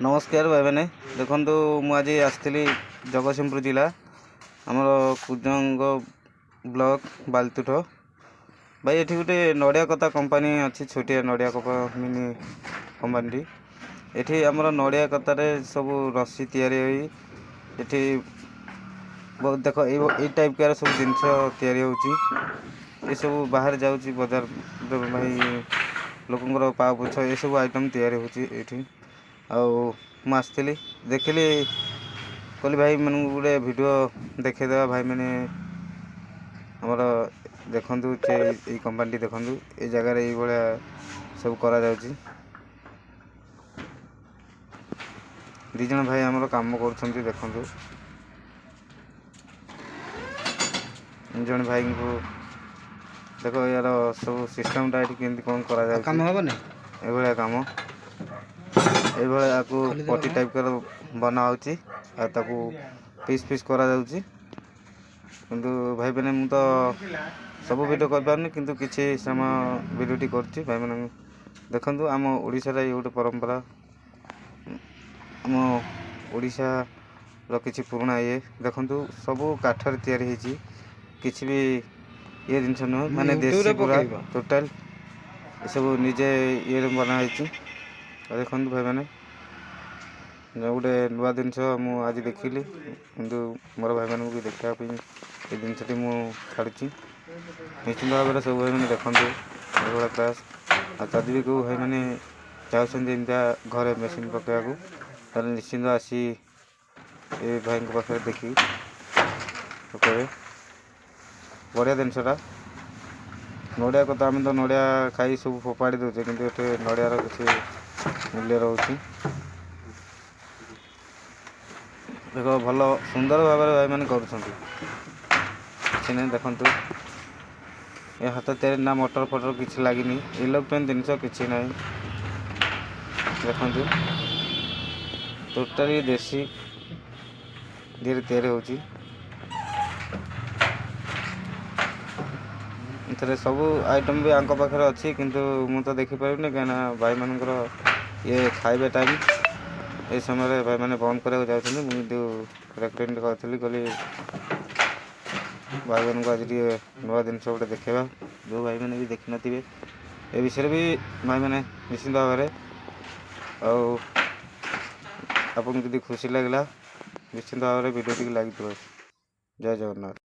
नमस्कार भाई मैंने देखो मुझे आसती जगतसिंहपुर जिला आमर कुजंग ब्लॉक बालतुठ भाई ये गोटे नड़िया कता कंपानी अच्छी छोटिया नड़िया मिनी कंपानी ये आमर नड़िया कतार सब रस्सी ये बहुत देख ये टाइप के सब जिनस या सब बाहर जाऊँगी बजार भाई लोकंर पाव पोछ ये सब आइटम या आसती देखिली कहली भाई मैं गोटे वीडियो देखेदेवा भाई मैंने आमर देखु ये कंपानी देखु ये जगार ये भाया सब करा दीज भाई आमर काम कर देखु जन भाई को देख यार सब सिस्टमटा ये कौन कर काम ये काम ये पटी टाइप कर बना पीस पीस करा किंतु भाई मैंने मु तो सब वीडियो कर पारनी किंतु किसी समय वीडियोटी कर भाई मैंने देखु आम ओडिशा ये गोटे परंपरा आम ओडिशा रो किसी पुराना ये देखु सब काठर तैयारी किसी भी ये जिनस नुह माने देसी पूरा टोटाल ये सब निजे ये बना देखु भाई मैंने गोटे नुआ जिनस मुझे देखिली कि मोर भाई मानू भी देखापी ये जिनसटी मुझे निश्चिंत भाव में सब भाई मैंने देखते भाया क्लास आदि भी कौ भाई मैंने चाहते घरे मेसीन पकड़ा निश्चिंत आसी ये भाई पाखे देखी पकड़े बढ़िया जिनसटा नड़िया कता आम तो नड़िया खाई सब फोपाड़ी दौचे कि नड़ियार किसी मूल्य रोचे देख भल सुंदर भाव में भाई मैंने कर देखु ये हाथ तैयारी ना मोटर फटर किसी लगे इलेक्ट्रोनिक जिनस किसी ना देखु टोटाली देसी धीरे तैयारी होती सब आइटम भी आंक पाखे अच्छी किंतु मु तो देखिपारे कहीं भाई मानकर ये खाइबा टाइम ये समय भाई मैंने बंद करा जाऊँ मुझे रेकमेंड करी कहली भाई मान को आज नुआ जिन गोटे देखा जो भाई मैंने भी देखी नथिबे ए विषय भी भाई मैंने निश्चिंत भाव में आपको खुशी लगला निश्चिंत भाव में वीडियो लगी जय जगन्नाथ।